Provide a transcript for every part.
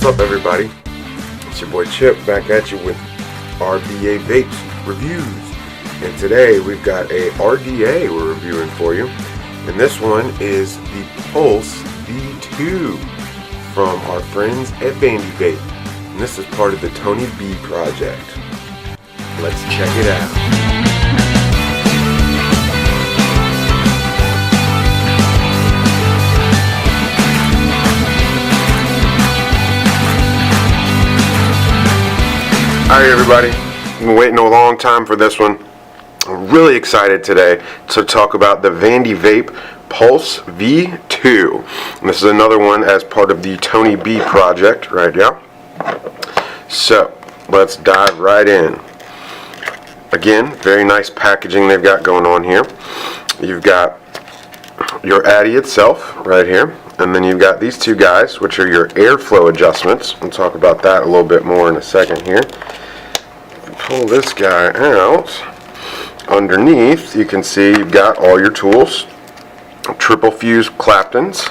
What's up, everybody? It's your boy Chip back at you with RVA Vapes reviews. And today we've got a RDA we're reviewing for you. And this one is the Pulse V2 from our friends at Vandy Vape. And this is part of the Tony B project. Let's check it out. Alright, everybody, I've been waiting a long time for this one. I'm really excited today to talk about the Vandy Vape Pulse V2. And this is another one as part of the Tony B project, right? Yeah. So let's dive right in. Again, very nice packaging they've got going on here. You've got your Addy itself right here, and then you've got these two guys, which are your airflow adjustments. We'll talk about that a little bit more in a second here. Pull this guy out. Underneath, you can see you've got all your tools. Triple fuse Claptons,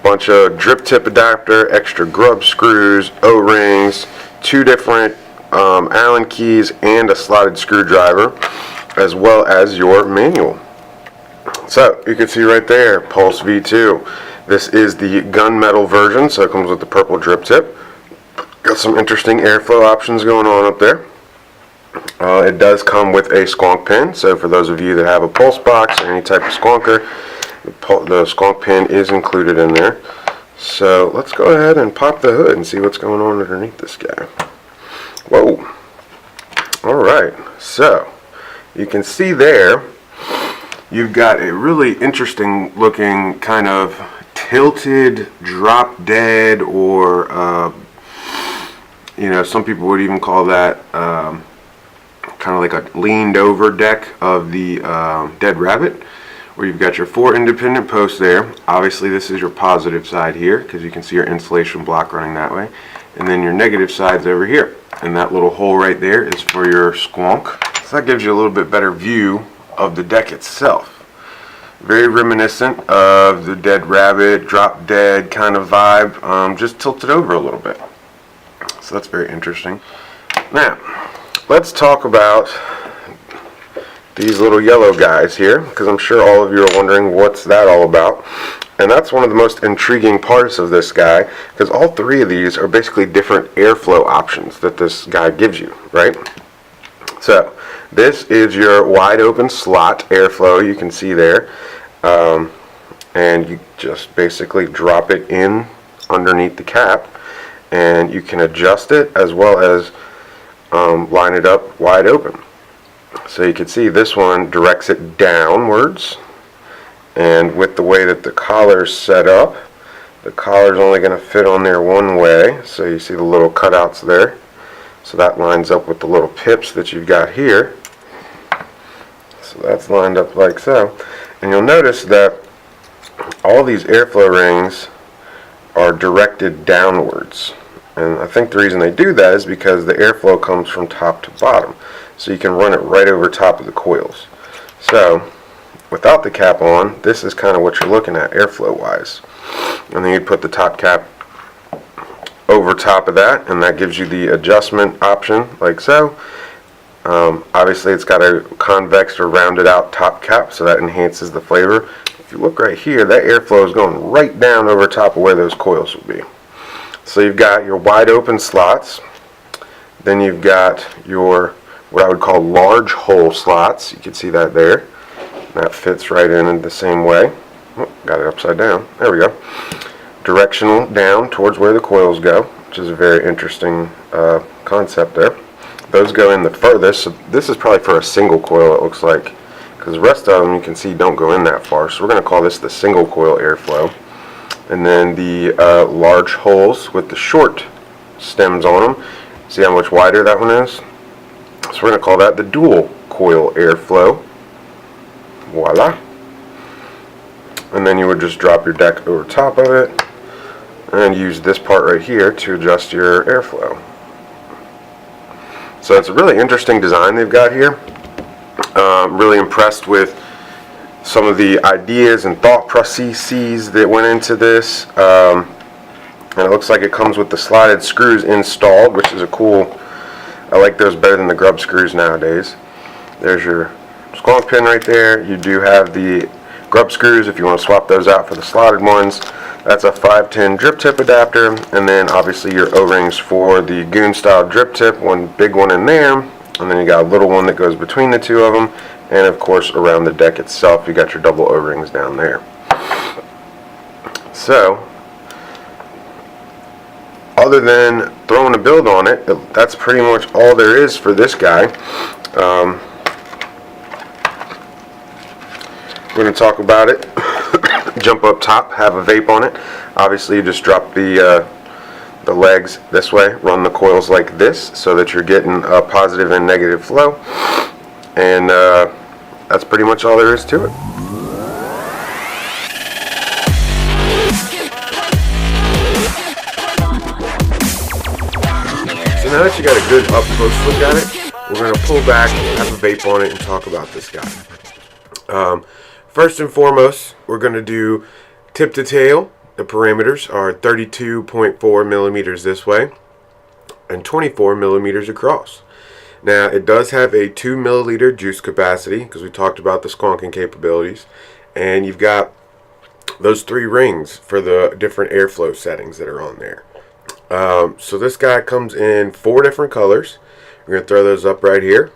bunch of drip tip adapter, extra grub screws, O-rings, two different Allen keys, and a slotted screwdriver, as well as your manual. So you can see right there, Pulse V2. This is the gunmetal version, so it comes with the purple drip tip. Got some interesting airflow options going on up there. It does come with a squonk pin, so for those of you that have a pulse box or any type of squonker, the squonk pin is included in there. So let's go ahead and pop the hood and see what's going on underneath this guy. Whoa. Alright, so you can see there you've got a really interesting looking kind of tilted drop dead, or you know, some people would even call that kind of like a leaned over deck of the Dead Rabbit, where you've got your 4 independent posts there. Obviously this is your positive side here, because you can see your insulation block running that way, and then your negative side's over here, and that little hole right there is for your squonk. So that gives you a little bit better view of the deck itself. Very reminiscent of the Dead Rabbit, Drop Dead kind of vibe, just tilted over a little bit. So that's very interesting. Now, let's talk about these little yellow guys here, because I'm sure all of you are wondering what's that all about. And that's one of the most intriguing parts of this guy, because all three of these are basically different airflow options that this guy gives you, right? So this is your wide open slot airflow, you can see there, and you just basically drop it in underneath the cap, and you can adjust it as well as line it up wide open. So you can see this one directs it downwards, and with the way that the collar's set up, the collar's only going to fit on there one way, so you see the little cutouts there. So that lines up with the little pips that you've got here. So that's lined up like so. And you'll notice that all these airflow rings are directed downwards. And I think the reason they do that is because the airflow comes from top to bottom. So you can run it right over top of the coils. So without the cap on, this is kind of what you're looking at airflow wise. And then you put the top cap over top of that, and that gives you the adjustment option like so. Obviously it's got a convex or rounded out top cap, so that enhances the flavor. If you look right here, that airflow is going right down over top of where those coils will be. So you've got your wide open slots, then you've got your what I would call large hole slots. You can see that there. That fits right in the same way. Oh, got it upside down. There we go. Directional down towards where the coils go, which is a very interesting concept there. Those go in the furthest, so this is probably for a single coil, it looks like, because the rest of them you can see don't go in that far. So we're going to call this the single coil airflow. And then the large holes with the short stems on them. See how much wider that one is? So we're going to call that the dual coil airflow. Voila. And then you would just drop your deck over top of it and use this part right here to adjust your airflow. So it's a really interesting design they've got here. Really impressed with some of the ideas and thought processes that went into this. And it looks like it comes with the slotted screws installed, which is a cool, I like those better than the grub screws nowadays. There's your squonk pin right there. You do have the grub screws if you want to swap those out for the slotted ones. That's a 510 drip tip adapter, and then obviously your O-rings for the goon style drip tip, one big one in there, and then you got a little one that goes between the two of them, and of course around the deck itself you got your double O-rings down there. So other than throwing a build on it, that's pretty much all there is for this guy. We're going to talk about it. Jump up top, have a vape on it. Obviously you just drop the legs this way, run the coils like this so that you're getting a positive and negative flow, and that's pretty much all there is to it. So now that you got a good up close look at it, we're going to pull back, have a vape on it, and talk about this guy. First and foremost, we're going to do tip to tail. The parameters are 32.4 millimeters this way and 24 millimeters across. Now, it does have a 2 milliliter juice capacity because we talked about the squonking capabilities. And you've got those 3 rings for the different airflow settings that are on there. So this guy comes in 4 different colors. We're going to throw those up right here.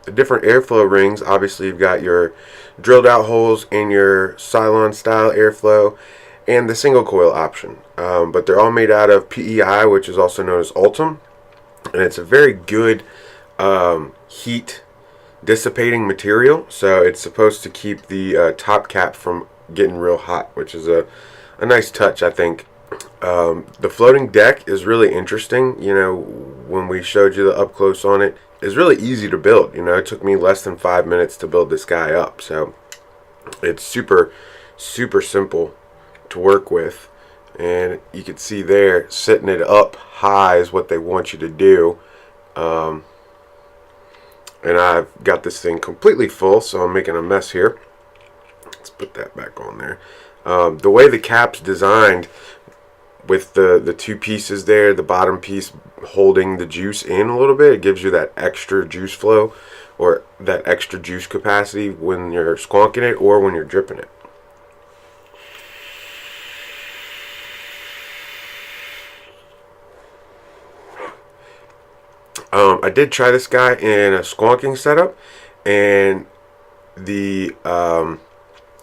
The different airflow rings, obviously you've got your drilled out holes and your Cylon style airflow and the single coil option, but they're all made out of PEI, which is also known as Ultim, and it's a very good heat dissipating material, so it's supposed to keep the top cap from getting real hot, which is a nice touch, I think. The floating deck is really interesting. You know, when we showed you the up close on it, it's really easy to build. You know, it took me less than 5 minutes to build this guy up, so it's super simple to work with. And you can see there, setting it up high is what they want you to do. And I've got this thing completely full, so I'm making a mess here. Let's put that back on there. The way the cap's designed, with the 2 pieces there, the bottom piece holding the juice in a little bit, it gives you that extra juice flow or that extra juice capacity when you're squonking it or when you're dripping it. I did try this guy in a squonking setup, and the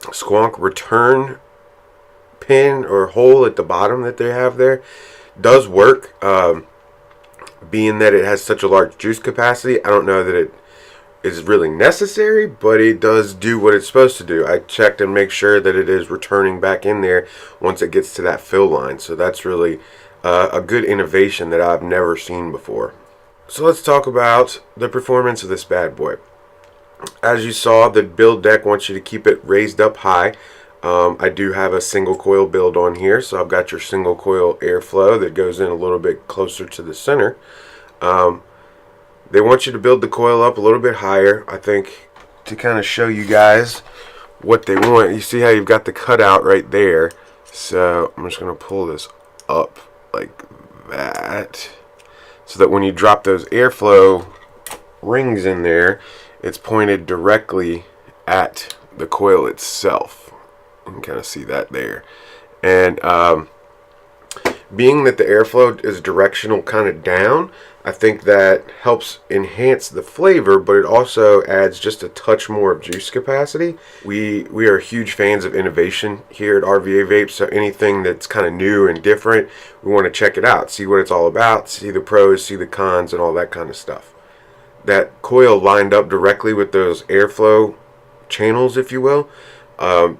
squonk return pin or hole at the bottom that they have there does work. Being that it has such a large juice capacity, I don't know that it is really necessary, but it does do what it's supposed to do. I checked and make sure that it is returning back in there once it gets to that fill line, so that's really a good innovation that I've never seen before. So let's talk about the performance of this bad boy. As you saw, the build deck wants you to keep it raised up high. I do have a single coil build on here, so I've got your single coil airflow that goes in a little bit closer to the center. They want you to build the coil up a little bit higher, I think, to kind of show you guys what they want. You see how you've got the cutout right there, so I'm just going to pull this up like that, so that when you drop those airflow rings in there, it's pointed directly at the coil itself. You can kind of see that there. And being that the airflow is directional kind of down, I think that helps enhance the flavor, but it also adds just a touch more of juice capacity. We are huge fans of innovation here at RVA Vapes, so anything that's kind of new and different, we want to check it out, see what it's all about, see the pros, see the cons, and all that kind of stuff. That coil lined up directly with those airflow channels, if you will,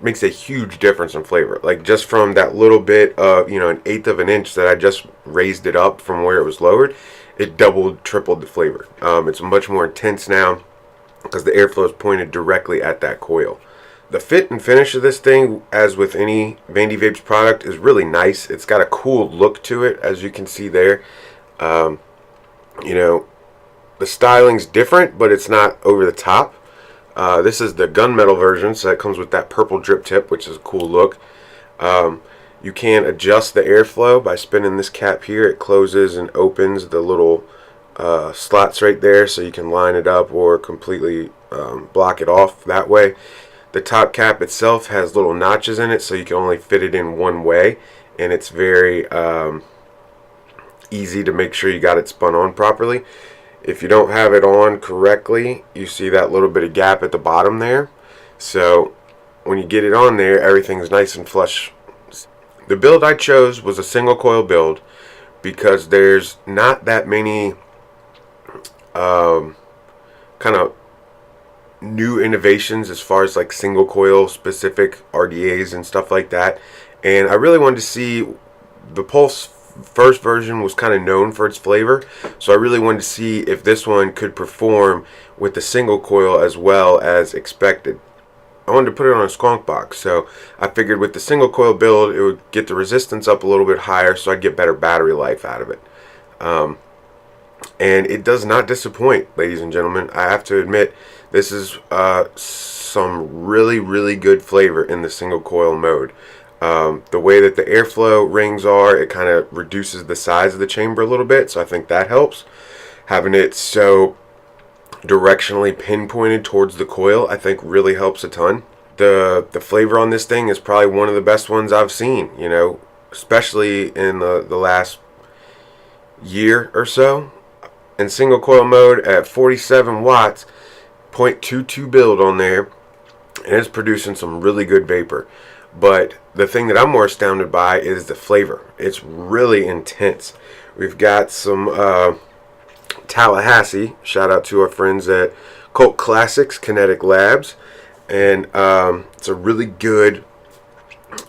makes a huge difference in flavor. Like just from that little bit of, you know, 1/8 of an inch that I just raised it up from where it was lowered, it doubled, tripled the flavor. It's much more intense now because the airflow is pointed directly at that coil. The fit and finish of this thing, as with any Vandy Vapes product, is really nice. It's got a cool look to it, as you can see there. You know, the styling's different, but it's not over the top. This is the gunmetal version, so that comes with that purple drip tip, which is a cool look. You can adjust the airflow by spinning this cap here. It closes and opens the little slots right there, so you can line it up or completely block it off that way. The top cap itself has little notches in it, so you can only fit it in one way, and it's very easy to make sure you got it spun on properly. If you don't have it on correctly, you see that little bit of gap at the bottom there. So when you get it on there, everything's nice and flush. The build I chose was a single coil build because there's not that many kind of new innovations as far as like single coil specific RDAs and stuff like that. And I really wanted to see, the Pulse first version was kind of known for its flavor, so I really wanted to see if this one could perform with the single coil as well as expected. I wanted to put it on a Squonk box, so I figured with the single coil build it would get the resistance up a little bit higher, so I'd get better battery life out of it. And it does not disappoint, ladies and gentlemen. I have to admit, this is some really good flavor in the single coil mode. The way that the airflow rings are, it kind of reduces the size of the chamber a little bit, so I think that helps. Having it so directionally pinpointed towards the coil, I think really helps a ton. The flavor on this thing is probably one of the best ones I've seen, you know, especially in the last year or so. In single coil mode at 47 watts, 0.22 build on there, and it's producing some really good vapor. But the thing that I'm more astounded by is the flavor. It's really intense. We've got some Tallahassee. Shout out to our friends at Cult Classics Kinetic Labs. And it's a really good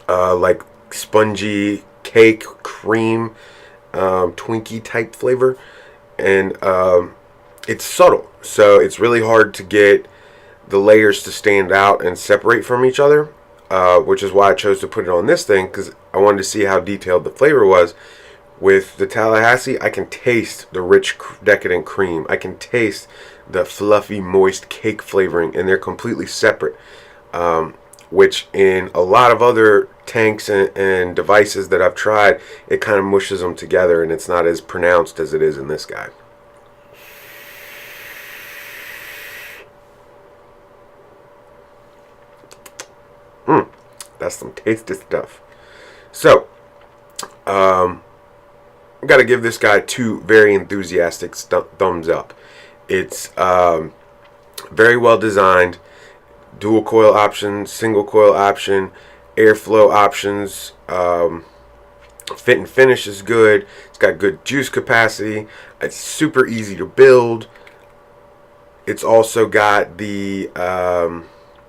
like spongy cake, cream, Twinkie type flavor. And it's subtle. So it's really hard to get the layers to stand out and separate from each other. Which is why I chose to put it on this thing, because I wanted to see how detailed the flavor was. With the Tallahassee, I can taste the rich, decadent cream. I can taste the fluffy, moist cake flavoring, and they're completely separate. Which in a lot of other tanks and devices that I've tried, it kind of mushes them together, and it's not as pronounced as it is in this guy. That's some tasty stuff. So, got to give this guy 2 very enthusiastic thumbs up. It's very well designed. Dual coil option, single coil option, airflow options. Fit and finish is good. It's got good juice capacity. It's super easy to build. It's also got the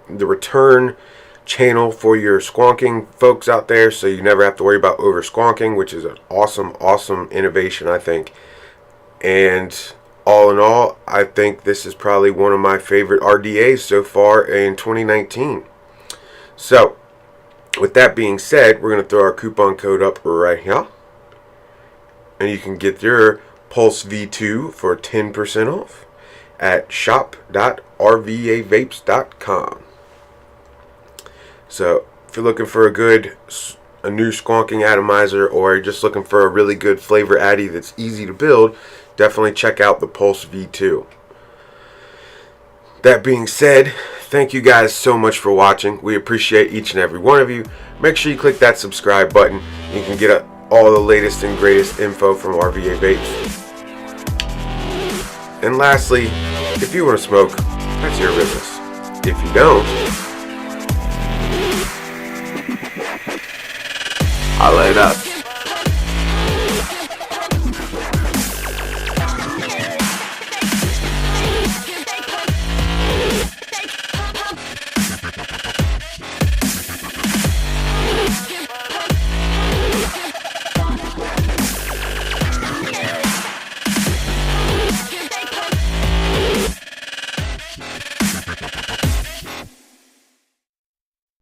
return channel for your squonking folks out there, so you never have to worry about over squonking, which is an awesome innovation, I think. And all in all, I think this is probably one of my favorite RDAs so far in 2019. So with that being said, we're going to throw our coupon code up right here, and you can get your Pulse V2 for 10% off at shop.rvavapes.com. So if you're looking for a new squonking atomizer, or you're just looking for a really good flavor addy that's easy to build, definitely check out the Pulse V2. That being said, thank you guys so much for watching. We appreciate each and every one of you. Make sure you click that subscribe button. You can get all the latest and greatest info from RVA Vapes. And lastly, if you want to smoke, that's your business. If you don't, I'll light up.